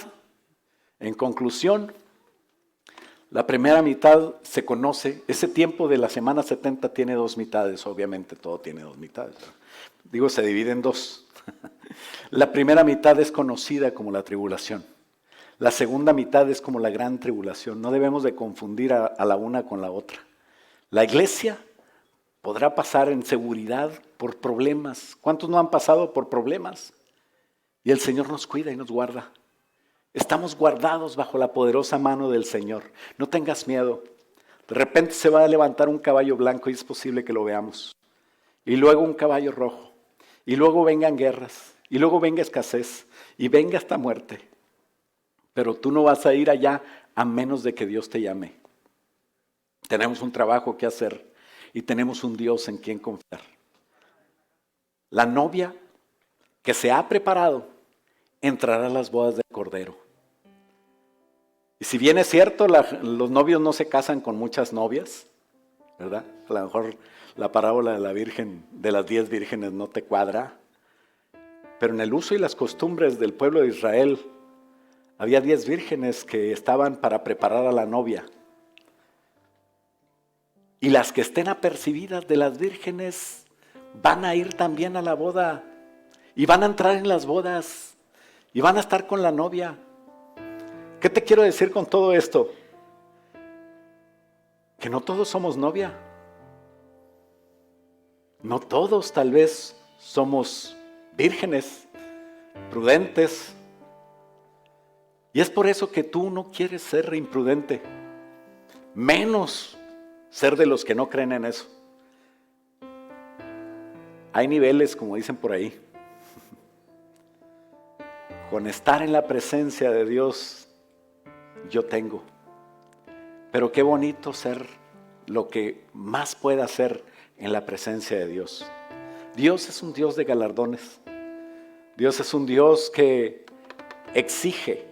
en conclusión, la primera mitad se conoce, ese tiempo de la semana 70 tiene 2 mitades, obviamente todo tiene 2 mitades. Digo, se divide en 2. La primera mitad es conocida como la tribulación. La segunda mitad es como la gran tribulación. No debemos de confundir a la una con la otra. La iglesia podrá pasar en seguridad por problemas. ¿Cuántos no han pasado por problemas? Y el Señor nos cuida y nos guarda. Estamos guardados bajo la poderosa mano del Señor. No tengas miedo. De repente se va a levantar un caballo blanco y es posible que lo veamos. Y luego un caballo rojo. Y luego vengan guerras. Y luego venga escasez. y venga esta muerte. Pero tú no vas a ir allá a menos de que Dios te llame. Tenemos un trabajo que hacer y tenemos un Dios en quien confiar. La novia que se ha preparado entrará a las bodas del Cordero. Y si bien es cierto, los novios no se casan con muchas novias, ¿verdad? A lo mejor la parábola de la Virgen, de las 10 vírgenes no te cuadra, pero en el uso y las costumbres del pueblo de Israel, había 10 vírgenes que estaban para preparar a la novia. Y las que estén apercibidas de las vírgenes van a ir también a la boda y van a entrar en las bodas y van a estar con la novia. ¿Qué te quiero decir con todo esto? Que no todos somos novia. No todos tal vez somos vírgenes, prudentes. Y es por eso que tú no quieres ser imprudente, menos ser de los que no creen en eso. Hay niveles, como dicen por ahí. Con estar en la presencia de Dios, yo tengo. Pero qué bonito ser lo que más pueda hacer en la presencia de Dios. Dios es un Dios de galardones. Dios es un Dios que exige.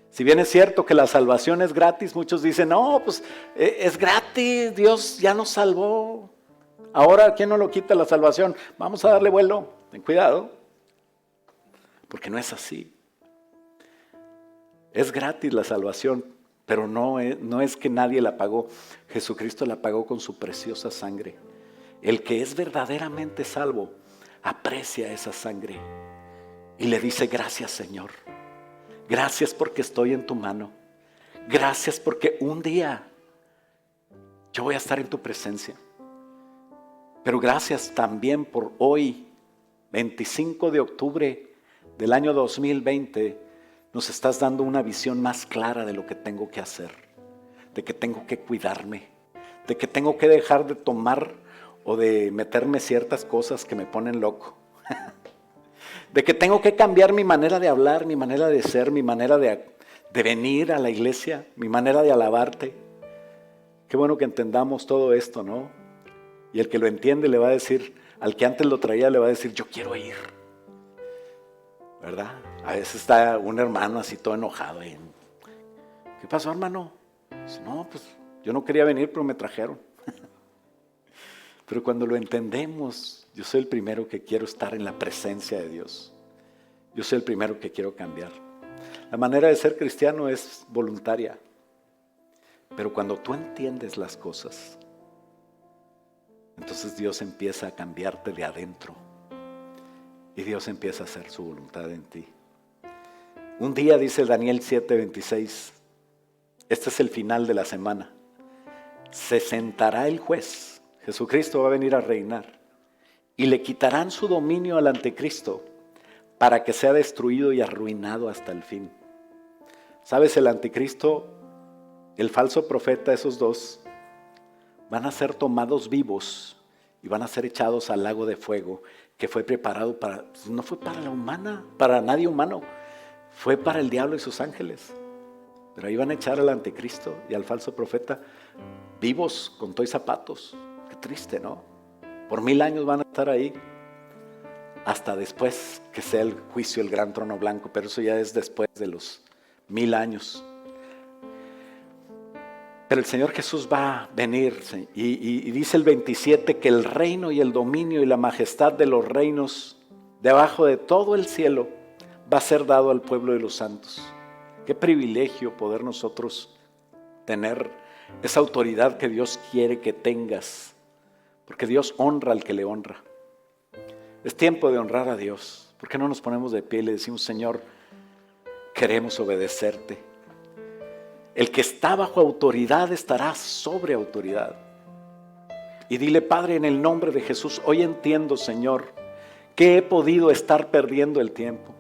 Si bien es cierto que la salvación es gratis, muchos dicen, no, pues es gratis, Dios ya nos salvó. Ahora, ¿quién no lo quita la salvación? Vamos a darle vuelo, ten cuidado, porque no es así. Es gratis la salvación, pero no es que nadie la pagó. Jesucristo la pagó con su preciosa sangre. El que es verdaderamente salvo, aprecia esa sangre y le dice, gracias Señor. Gracias porque estoy en tu mano. Gracias porque un día yo voy a estar en tu presencia. Pero gracias también por hoy, 25 de octubre del año 2020, nos estás dando una visión más clara de lo que tengo que hacer, de que tengo que cuidarme, de que tengo que dejar de tomar o de meterme ciertas cosas que me ponen loco. De que tengo que cambiar mi manera de hablar, mi manera de ser, mi manera de venir a la iglesia, mi manera de alabarte. Qué bueno que entendamos todo esto, ¿no? Y el que lo entiende le va a decir, al que antes lo traía le va a decir, yo quiero ir. ¿Verdad? A veces está un hermano así todo enojado. ¿Qué pasó, hermano? Dice, no, pues yo no quería venir, pero me trajeron. Pero cuando lo entendemos, yo soy el primero que quiero estar en la presencia de Dios. Yo soy el primero que quiero cambiar. La manera de ser cristiano es voluntaria. Pero cuando tú entiendes las cosas, entonces Dios empieza a cambiarte de adentro. Y Dios empieza a hacer su voluntad en ti. Un día, dice Daniel 7:26, este es el final de la semana. Se sentará el juez. Jesucristo va a venir a reinar y le quitarán su dominio al anticristo para que sea destruido y arruinado hasta el fin. ¿Sabes? El anticristo, el falso profeta, esos dos, van a ser tomados vivos y van a ser echados al lago de fuego que fue preparado no fue para la humana, para nadie humano, fue para el diablo y sus ángeles. Pero ahí van a echar al anticristo y al falso profeta vivos con todo y zapatos. Qué triste, ¿no? Por 1000 años van a estar ahí, hasta después que sea el juicio, el gran trono blanco, pero eso ya es después de los 1000 años. Pero el Señor Jesús va a venir y dice el 27 que el reino y el dominio y la majestad de los reinos debajo de todo el cielo va a ser dado al pueblo de los santos. Qué privilegio poder nosotros tener esa autoridad que Dios quiere que tengas. Porque Dios honra al que le honra. Es tiempo de honrar a Dios. ¿Por qué no nos ponemos de pie y le decimos, Señor, queremos obedecerte? El que está bajo autoridad estará sobre autoridad. Y dile, Padre, en el nombre de Jesús, hoy entiendo, Señor, que he podido estar perdiendo el tiempo.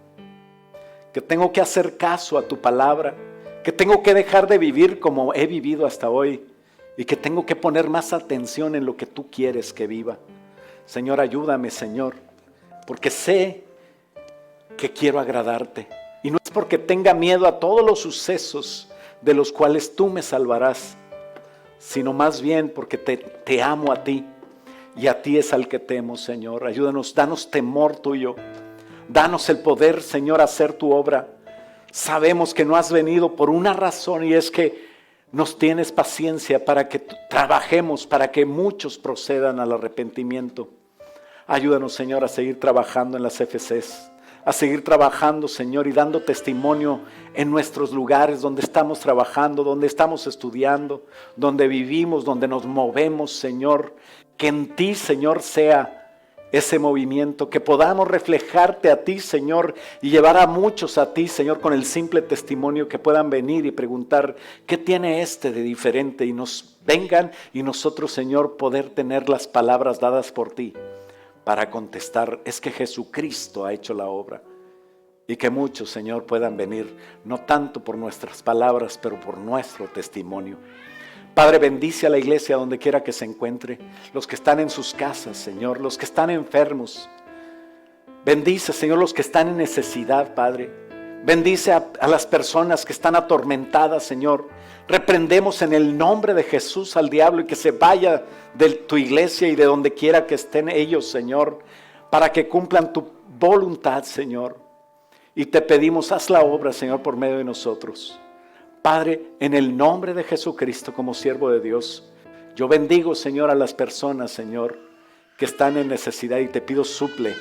Que tengo que hacer caso a tu palabra. Que tengo que dejar de vivir como he vivido hasta hoy. Y que tengo que poner más atención en lo que tú quieres que viva. Señor, ayúdame, Señor, porque sé que quiero agradarte. Y no es porque tenga miedo a todos los sucesos de los cuales tú me salvarás, sino más bien porque te amo a ti, y a ti es al que temo, Señor. Ayúdanos, danos temor tuyo, danos el poder, Señor, a hacer tu obra. Sabemos que no has venido por una razón, y es que nos tienes paciencia para que trabajemos, para que muchos procedan al arrepentimiento. Ayúdanos, Señor, a seguir trabajando en las FCs, a seguir trabajando, Señor, y dando testimonio en nuestros lugares donde estamos trabajando, donde estamos estudiando, donde vivimos, donde nos movemos, Señor. Que en ti, Señor, sea ese movimiento, que podamos reflejarte a ti, Señor, y llevar a muchos a ti, Señor, con el simple testimonio, que puedan venir y preguntar, ¿qué tiene este de diferente? Y nos vengan, y nosotros, Señor, poder tener las palabras dadas por ti para contestar, es que Jesucristo ha hecho la obra. Y que muchos, Señor, puedan venir, no tanto por nuestras palabras, pero por nuestro testimonio. Padre, bendice a la iglesia donde quiera que se encuentre, los que están en sus casas, Señor, los que están enfermos. Bendice, Señor, los que están en necesidad, Padre. Bendice a las personas que están atormentadas, Señor. Reprendemos en el nombre de Jesús al diablo, y que se vaya de tu iglesia y de donde quiera que estén ellos, Señor, para que cumplan tu voluntad, Señor. Y te pedimos, haz la obra, Señor, por medio de nosotros. Padre, en el nombre de Jesucristo, como siervo de Dios, yo bendigo, Señor, a las personas, Señor, que están en necesidad, y te pido suple,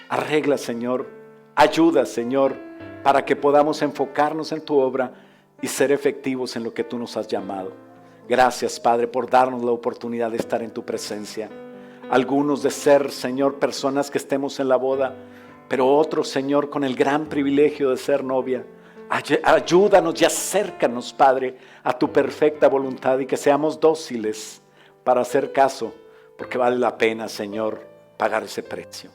arregla, Señor, ayuda, Señor, para que podamos enfocarnos en tu obra y ser efectivos en lo que tú nos has llamado. Gracias, Padre, por darnos la oportunidad de estar en tu presencia. Algunos de ser, Señor, personas que estemos en la boda, pero otros, Señor, con el gran privilegio de ser novia. Ayúdanos y acércanos, Padre, a tu perfecta voluntad, y que seamos dóciles para hacer caso, porque vale la pena, Señor, pagar ese precio.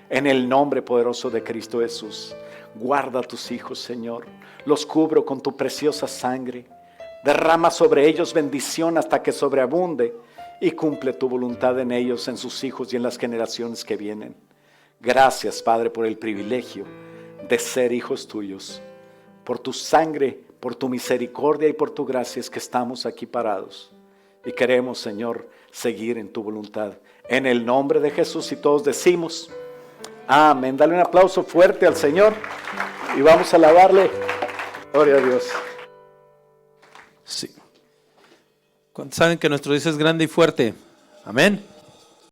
En el nombre poderoso de Cristo Jesús, guarda a tus hijos, Señor. Los cubro con tu preciosa sangre. Derrama sobre ellos bendición hasta que sobreabunde, y cumple tu voluntad en ellos, en sus hijos y en las generaciones que vienen. Gracias, Padre, por el privilegio de ser hijos tuyos. Por tu sangre, por tu misericordia y por tu gracia es que estamos aquí parados. Y queremos, Señor, seguir en tu voluntad. En el nombre de Jesús, y todos decimos, amén. Dale un aplauso fuerte al Señor y vamos a alabarle. Gloria a Dios. Sí. ¿Cuántos saben que nuestro Dios es grande y fuerte? Amén.